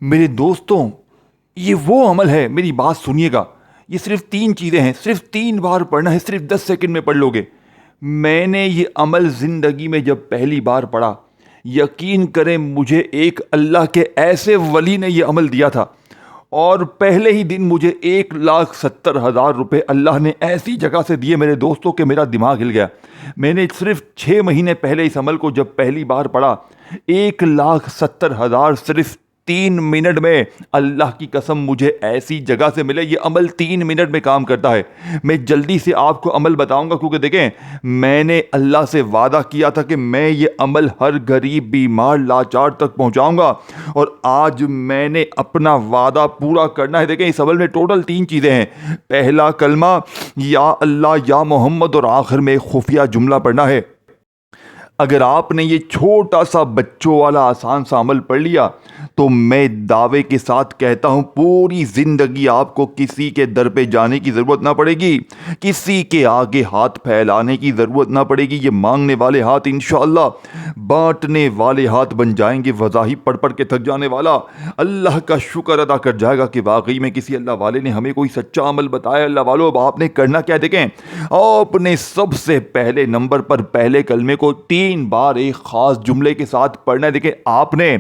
میرے دوستوں، یہ وہ عمل ہے، میری بات سنیے گا. یہ صرف 3 چیزیں ہیں، صرف 3 بار پڑھنا ہے، صرف 10 سیکنڈ میں پڑھ لو گے. میں نے یہ عمل زندگی میں جب پہلی بار پڑھا، یقین کریں مجھے ایک اللہ کے ایسے ولی نے یہ عمل دیا تھا، اور پہلے ہی دن مجھے 1,70,000 روپے اللہ نے ایسی جگہ سے دیے میرے دوستوں کہ میرا دماغ ہل گیا. میں نے صرف 6 مہینے پہلے اس عمل کو جب پہلی بار پڑھا، 1,70,000 صرف 3 منٹ میں. اللہ کی قسم مجھے ایسی جگہ سے ملے. یہ عمل 3 منٹ میں کام کرتا ہے. میں جلدی سے آپ کو عمل بتاؤں گا، کیونکہ دیکھیں میں نے اللہ سے وعدہ کیا تھا کہ میں یہ عمل ہر غریب بیمار لاچار تک پہنچاؤں گا، اور آج میں نے اپنا وعدہ پورا کرنا ہے. دیکھیں اس عمل میں ٹوٹل 3 چیزیں ہیں. پہلا کلمہ یا اللہ یا محمد، اور آخر میں ایک خفیہ جملہ پڑھنا ہے. اگر آپ نے یہ چھوٹا سا بچوں والا آسان سا عمل پڑھ لیا تو میں دعوے کے ساتھ کہتا ہوں پوری زندگی آپ کو کسی کے در پہ جانے کی ضرورت نہ پڑے گی، کسی کے آگے ہاتھ پھیلانے کی ضرورت نہ پڑے گی. یہ مانگنے والے ہاتھ انشاءاللہ بانٹنے والے ہاتھ بن جائیں گے. وظائف پڑھ پڑھ کے تھک جانے والا اللہ کا شکر ادا کر جائے گا کہ واقعی میں کسی اللہ والے نے ہمیں کوئی سچا عمل بتایا. اللہ والو، اب آپ نے کرنا کیا ہے؟ دیکھیں آپ نے سب سے پہلے نمبر پر پہلے کلمے کو 3 بار ایک خاص جملے کے ساتھ پڑھنا ہے. دیکھیں آپ نے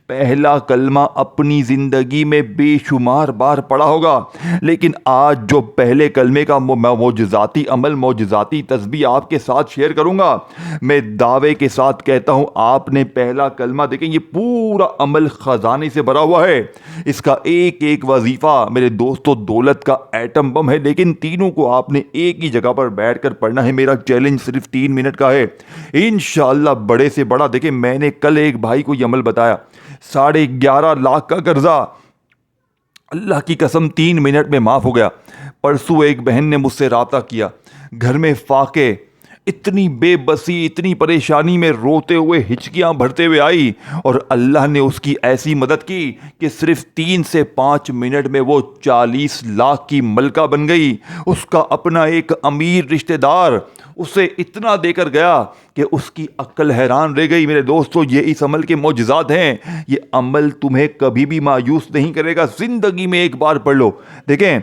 پہلا کلمہ اپنی زندگی میں بے شمار بار پڑھا ہوگا، لیکن آج جو پہلے کلمے کا معجزاتی عمل، معجزاتی تسبیح آپ کے ساتھ شیئر کروں گا، میں دعوے کے ساتھ کہتا ہوں آپ نے پہلا کلمہ، دیکھیں یہ پورا عمل خزانے سے بھرا ہوا ہے. اس کا ایک ایک وظیفہ میرے دوستوں دولت کا ایٹم بم ہے، لیکن تینوں کو آپ نے ایک ہی جگہ پر بیٹھ کر پڑھنا ہے. میرا چیلنج صرف 3 منٹ کا ہے، انشاءاللہ بڑے سے بڑا. دیکھیں میں نے کل ایک بھائی کو یہ عمل بتایا، 11.5 لاکھ کا قرضہ اللہ کی قسم 3 منٹ میں معاف ہو گیا. پرسوں ایک بہن نے مجھ سے رابطہ کیا، گھر میں فاقے، اتنی بے بسی، اتنی پریشانی میں روتے ہوئے ہچکیاں بھرتے ہوئے آئی، اور اللہ نے اس کی ایسی مدد کی کہ صرف 3 سے 5 منٹ میں وہ 40 لاکھ کی ملکہ بن گئی. اس کا اپنا ایک امیر رشتہ دار اسے اتنا دے کر گیا کہ اس کی عقل حیران رہ گئی. میرے دوستو یہ اس عمل کے معجزات ہیں. یہ عمل تمہیں کبھی بھی مایوس نہیں کرے گا. زندگی میں ایک بار پڑھ لو. دیکھیں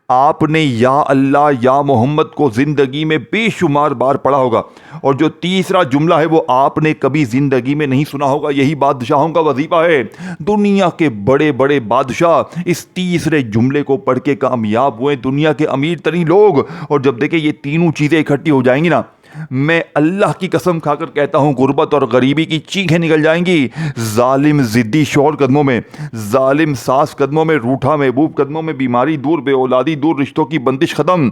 آپ نے یا اللہ یا محمد کو زندگی میں بے شمار بار پڑھا ہوگا، اور جو تیسرا جملہ ہے وہ آپ نے کبھی زندگی میں نہیں سنا ہوگا. یہی بادشاہوں کا وظیفہ ہے. دنیا کے بڑے بڑے بادشاہ اس تیسرے جملے کو پڑھ کے کامیاب ہوئے، دنیا کے امیر ترین لوگ. اور جب دیکھیں یہ تینوں چیزیں اکٹھی ہو جائیں گی نا، میں اللہ کی قسم کھا کر کہتا ہوں غربت اور غریبی کی چیخیں نکل جائیں گی. ظالم ضدی شوہر قدموں میں، ظالم ساس قدموں میں، روٹھا محبوب قدموں میں، بیماری دور، بے اولادی دور، رشتوں کی بندش ختم،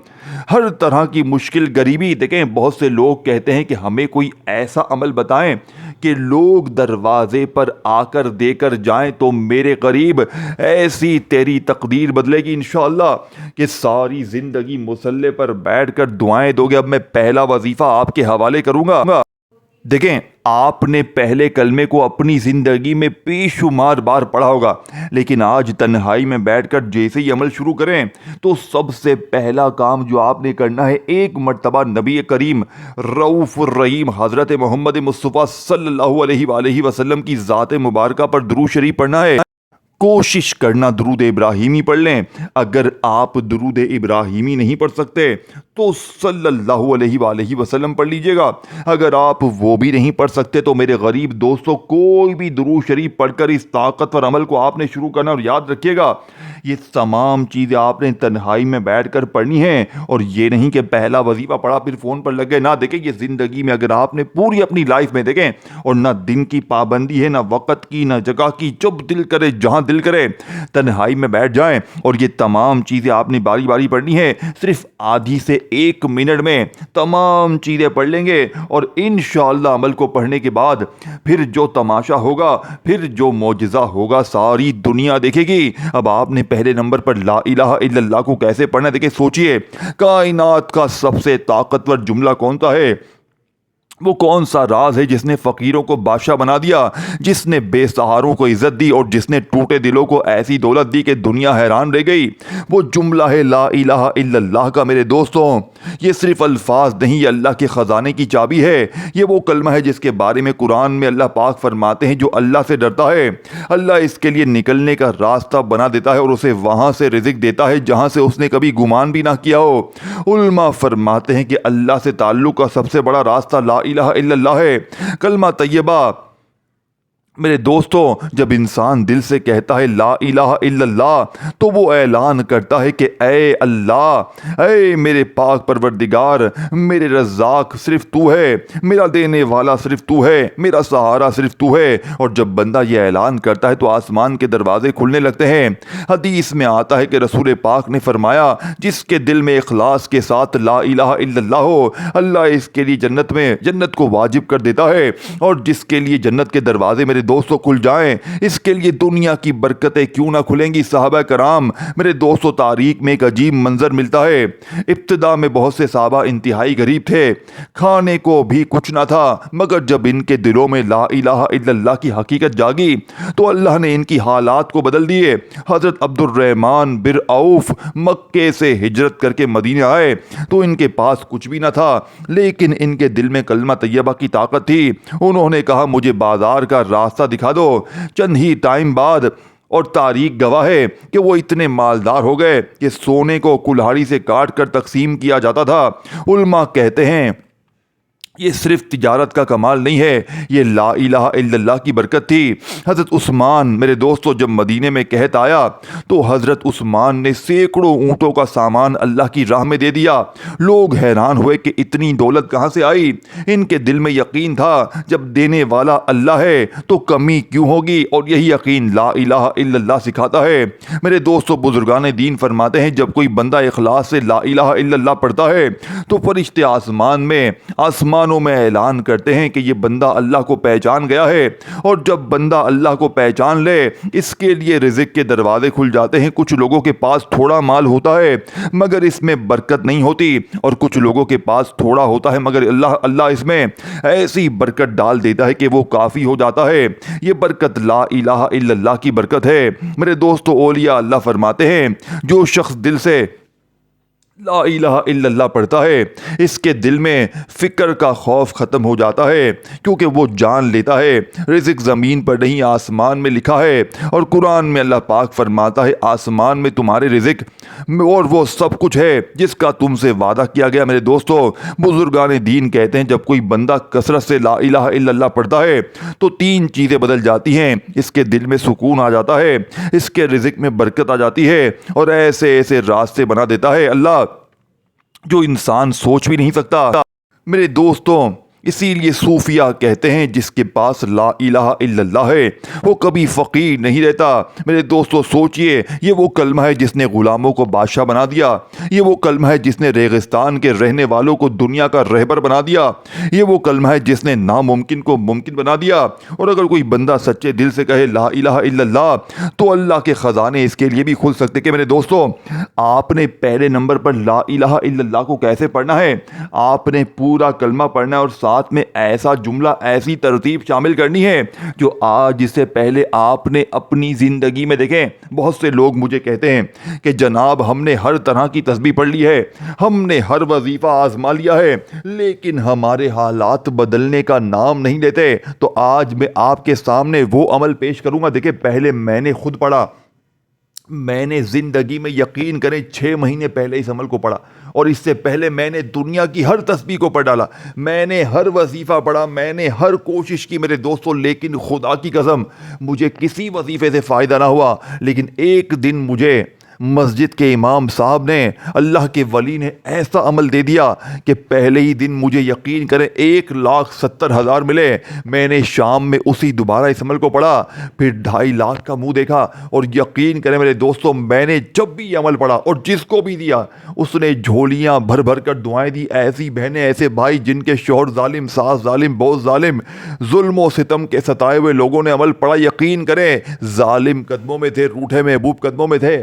ہر طرح کی مشکل غریبی. دیکھیں بہت سے لوگ کہتے ہیں کہ ہمیں کوئی ایسا عمل بتائیں کہ لوگ دروازے پر آ کر دے کر جائیں. تو میرے قریب ایسی تیری تقدیر بدلے گی انشاءاللہ کہ ساری زندگی مصلے پر بیٹھ کر دعائیں دو گے. اب میں پہلا وظیفہ آپ کے حوالے کروں گا. دیکھیں آپ نے پہلے کلمے کو اپنی زندگی میں بے شمار بار پڑھا ہوگا، لیکن آج تنہائی میں بیٹھ کر جیسے ہی عمل شروع کریں تو سب سے پہلا کام جو آپ نے کرنا ہے، ایک مرتبہ نبی کریم رؤوف الرحیم حضرت محمد مصطفیٰ صلی اللہ علیہ وآلہ وسلم کی ذات مبارکہ پر درود شریف پڑھنا ہے. کوشش کرنا درود ابراہیمی پڑھ لیں. اگر آپ درود ابراہیمی نہیں پڑھ سکتے تو صلی اللہ علیہ وآلہ وسلم پڑھ لیجئے گا. اگر آپ وہ بھی نہیں پڑھ سکتے تو میرے غریب دوستوں کوئی بھی درود شریف پڑھ کر اس طاقتور عمل کو آپ نے شروع کرنا. اور یاد رکھیے گا یہ تمام چیزیں آپ نے تنہائی میں بیٹھ کر پڑھنی ہیں، اور یہ نہیں کہ پہلا وظیفہ پڑھا پھر فون پر لگ گئے. نہ، دیکھیں یہ زندگی میں اگر آپ نے پوری اپنی لائف میں، دیکھیں، اور نہ دن کی پابندی ہے، نہ وقت کی، نہ جگہ کی، جب دل کرے جہاں دل کرے تنہائی میں بیٹھ جائیں اور یہ تمام چیزیں آپ نے باری باری پڑھنی ہے. صرف آدھی سے 1 منٹ میں تمام چیزیں پڑھ لیں گے، اور انشاءاللہ عمل کو پڑھنے کے بعد پھر جو تماشا ہوگا، پھر جو معجزہ ہوگا ساری دنیا دیکھے گی. اب آپ نے پہلے نمبر پر لا الہ الا اللہ کو کیسے پڑھنا ہے؟ دیکھیں سوچئے کائنات کا سب سے طاقتور جملہ کون سا ہے؟ وہ کون سا راز ہے جس نے فقیروں کو بادشاہ بنا دیا، جس نے بے سہاروں کو عزت دی اور جس نے ٹوٹے دلوں کو ایسی دولت دی کہ دنیا حیران رہ گئی؟ وہ جملہ ہے لا الہ الا اللہ کا میرے دوستوں۔ یہ صرف الفاظ نہیں، یہ اللہ کے خزانے کی چابی ہے۔ یہ وہ کلمہ ہے جس کے بارے میں قرآن میں اللہ پاک فرماتے ہیں جو اللہ سے ڈرتا ہے اللہ اس کے لیے نکلنے کا راستہ بنا دیتا ہے اور اسے وہاں سے رزق دیتا ہے جہاں سے اس نے کبھی گمان بھی نہ کیا ہو۔ علماء فرماتے ہیں کہ اللہ سے تعلق کا سب سے بڑا راستہ لا الہ الا اللہ ہے۔ کلمہ طیبہ میرے دوستوں، جب انسان دل سے کہتا ہے لا الہ الا اللہ تو وہ اعلان کرتا ہے کہ اے اللہ، اے میرے پاک پروردگار، میرے رزاق صرف تو ہے، میرا دینے والا صرف تو ہے، میرا سہارا صرف تو ہے۔ اور جب بندہ یہ اعلان کرتا ہے تو آسمان کے دروازے کھلنے لگتے ہیں۔ حدیث میں آتا ہے کہ رسول پاک نے فرمایا جس کے دل میں اخلاص کے ساتھ لا الہ الا اللہ ہو، اللہ اس کے لیے جنت کو واجب کر دیتا ہے، اور جس کے لیے جنت کے دروازے میرے دوستوں کھل جائیں اس کے لیے دنیا کی برکتیں کیوں نہ کھلیں گی۔ صحابہ کرام میرے دوستوں، تاریخ میں ایک عجیب منظر ملتا ہے۔ ابتدا میں بہت سے صحابہ انتہائی غریب تھے، کھانے کو بھی کچھ نہ تھا، مگر جب ان کے دلوں میں لا الہ الا اللہ کی حقیقت جاگی تو اللہ نے ان کی حالات کو بدل دیے۔ حضرت عبد الرحمن بن عوف مکے سے ہجرت کر کے مدینے آئے تو ان کے پاس کچھ بھی نہ تھا، لیکن ان کے دل میں کلمہ طیبہ کی طاقت تھی۔ انہوں نے کہا مجھے بازار کا راستہ دکھا دو۔ چند ہی ٹائم بعد، اور تاریخ گواہ ہے کہ وہ اتنے مالدار ہو گئے کہ سونے کو کلہاڑی سے کاٹ کر تقسیم کیا جاتا تھا۔ علماء کہتے ہیں یہ صرف تجارت کا کمال نہیں ہے، یہ لا الہ الا اللہ کی برکت تھی۔ حضرت عثمان میرے دوستو جب مدینے میں قحط آیا تو حضرت عثمان نے سینکڑوں اونٹوں کا سامان اللہ کی راہ میں دے دیا۔ لوگ حیران ہوئے کہ اتنی دولت کہاں سے آئی۔ ان کے دل میں یقین تھا جب دینے والا اللہ ہے تو کمی کیوں ہوگی، اور یہی یقین لا الہ الا اللہ سکھاتا ہے۔ میرے دوستو بزرگان دین فرماتے ہیں جب کوئی بندہ اخلاص سے لا الہ الا اللہ پڑھتا ہے تو فرشتے آسمانوں میں اعلان کرتے ہیں کہ یہ بندہ اللہ کو پہچان گیا ہے، اور جب بندہ اللہ کو پہچان لے اس کے لیے رزق کے دروازے کھل جاتے ہیں۔ کچھ لوگوں کے پاس تھوڑا مال ہوتا ہے مگر اس میں برکت نہیں ہوتی، اور کچھ لوگوں کے پاس تھوڑا ہوتا ہے مگر اللہ اس میں ایسی برکت ڈال دیتا ہے کہ وہ کافی ہو جاتا ہے۔ یہ برکت لا الہ الا اللہ کی برکت ہے۔ میرے دوستو اولیاء اللہ فرماتے ہیں جو شخص دل سے لا الہ الا اللہ پڑھتا ہے اس کے دل میں فکر کا خوف ختم ہو جاتا ہے، کیونکہ وہ جان لیتا ہے رزق زمین پر نہیں آسمان میں لکھا ہے۔ اور قرآن میں اللہ پاک فرماتا ہے آسمان میں تمہارے رزق اور وہ سب کچھ ہے جس کا تم سے وعدہ کیا گیا۔ میرے دوستو بزرگان دین کہتے ہیں جب کوئی بندہ کثرت سے لا الہ الا اللہ پڑھتا ہے تو تین چیزیں بدل جاتی ہیں۔ اس کے دل میں سکون آ جاتا ہے، اس کے رزق میں برکت آ جاتی ہے، اور ایسے ایسے راستے بنا دیتا ہے اللہ جو انسان سوچ بھی نہیں سکتا۔ میرے دوستوں اسی لیے صوفیہ کہتے ہیں جس کے پاس لا الہ الا اللہ ہے وہ کبھی فقیر نہیں رہتا۔ میرے دوستو سوچئے، یہ وہ کلمہ ہے جس نے غلاموں کو بادشاہ بنا دیا، یہ وہ کلمہ ہے جس نے ریگستان کے رہنے والوں کو دنیا کا رہبر بنا دیا، یہ وہ کلمہ ہے جس نے ناممکن کو ممکن بنا دیا۔ اور اگر کوئی بندہ سچے دل سے کہے لا الہ الا اللہ تو اللہ کے خزانے اس کے لیے بھی کھل سکتے۔ کہ میرے دوستو آپ نے پہلے نمبر پر لا الہ الا اللہ کو کیسے پڑھنا ہے؟ آپ نے پورا کلمہ پڑھنا ہے اور ساتھ میں ایسا جملہ، ایسی ترتیب شامل کرنی ہے جو آج سے پہلے آپ نے اپنی زندگی میں دیکھیں۔ بہت سے لوگ مجھے کہتے ہیں کہ جناب ہم نے ہر طرح کی تسبیح پڑھ لی ہے، ہم نے ہر وظیفہ آزما لیا ہے، لیکن ہمارے حالات بدلنے کا نام نہیں لیتے۔ تو آج میں آپ کے سامنے وہ عمل پیش کروں گا۔ دیکھیں پہلے میں نے خود پڑھا، میں نے زندگی میں یقین کریں 6 مہینے پہلے اس عمل کو پڑھا، اور اس سے پہلے میں نے دنیا کی ہر تسبیح کو پڑھ ڈالا، میں نے ہر وظیفہ پڑھا، میں نے ہر کوشش کی میرے دوستو، لیکن خدا کی قسم مجھے کسی وظیفے سے فائدہ نہ ہوا۔ لیکن ایک دن مجھے مسجد کے امام صاحب نے، اللہ کے ولی نے ایسا عمل دے دیا کہ پہلے ہی دن مجھے یقین کریں 1,70,000 ملے۔ میں نے شام میں اسی دوبارہ اس عمل کو پڑھا، پھر 2.5 لاکھ کا منہ دیکھا، اور یقین کریں میرے دوستوں میں نے جب بھی یہ عمل پڑھا اور جس کو بھی دیا اس نے جھولیاں بھر بھر کر دعائیں دی۔ ایسی بہنیں، ایسے بھائی جن کے شوہر ظالم، ساس ظالم، بہت ظالم، ظلم و ستم کے ستائے ہوئے لوگوں نے عمل پڑھا، یقین کریں ظالم قدموں میں تھے، روٹھے محبوب قدموں میں تھے،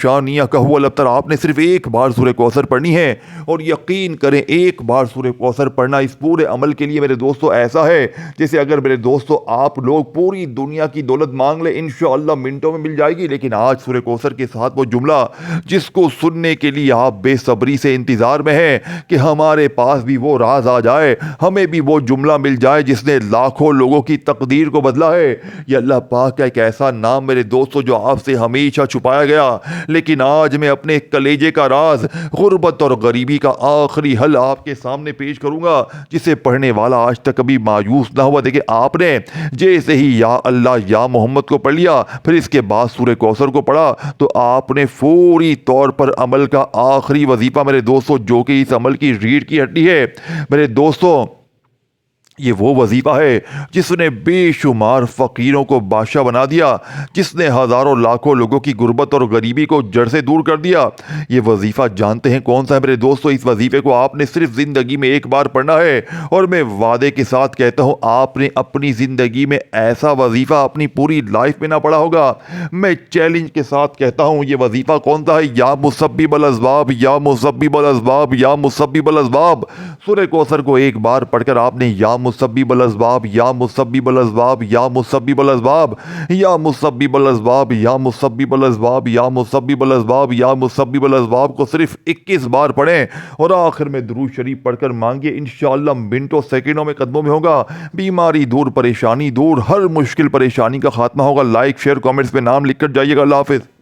شانیہ کا هو الابتر، آپ نے صرف ایک بار سورہ کوثر پڑھنی ہے، اور یقین کریں ایک بار سورہ کوثر پڑھنا اس پورے عمل کے لیے میرے دوستو ایسا ہے جیسے اگر میرے دوستو آپ لوگ پوری دنیا کی دولت مانگ لیں انشاءاللہ منٹوں میں مل جائے گی، لیکن آج سورہ کوثر کے ساتھ وہ جملہ جس کو سننے کے لیے آپ بے صبری سے انتظار میں ہیں کہ ہمارے پاس بھی وہ راز آ جائے، ہمیں بھی وہ جملہ مل جائے جس نے لاکھوں لوگوں کی تقدیر کو بدلا ہے۔ یہ اللہ پاک کا ایک ایسا نام میرے دوستو جو آپ سے ہمیشہ چھپایا گیا، لیکن آج میں اپنے کلیجے کا راز غربت اور غریبی کا آخری حل آپ کے سامنے پیش کروں گا، جسے پڑھنے والا آج تک کبھی مایوس نہ ہوا۔ دیکھیں آپ نے جیسے ہی یا اللہ یا محمد کو پڑھ لیا، پھر اس کے بعد سورہ کوثر کو پڑھا، تو آپ نے فوری طور پر عمل کا آخری وظیفہ میرے دوستو جو کہ اس عمل کی ریڑھ کی ہڈی ہے میرے دوستو، یہ وہ وظیفہ ہے جس نے بے شمار فقیروں کو بادشاہ بنا دیا، جس نے ہزاروں لاکھوں لوگوں کی غربت اور غریبی کو جڑ سے دور کر دیا۔ یہ وظیفہ جانتے ہیں کون سا ہے میرے دوستو؟ اس وظیفے کو آپ نے صرف زندگی میں ایک بار پڑھنا ہے، اور میں وعدے کے ساتھ کہتا ہوں آپ نے اپنی زندگی میں ایسا وظیفہ اپنی پوری لائف میں نہ پڑھا ہوگا۔ میں چیلنج کے ساتھ کہتا ہوں یہ وظیفہ کون سا ہے؟ یا مسبب الاسباب یا مسبب الاسباب یا مسبب الاسباب۔ سورہ کوثر کو ایک بار پڑھ کر آپ نے یا مسبب الاسباب یا مسبب الاسباب یا مسبب الاسباب یا مسبب الاسباب یا مسبب الاسباب یا مسبب الاسباب یا مسبب الاسباب کو صرف 21 بار پڑھیں، اور آخر میں درود شریف پڑھ کر مانگے، انشاءاللہ منٹوں سیکنڈوں میں قدموں میں ہوگا، بیماری دور، پریشانی دور، ہر مشکل پریشانی کا خاتمہ ہوگا۔ لائک شیئر کامنٹس پہ نام لکھ کر جائیے گا۔ اللہ حافظ۔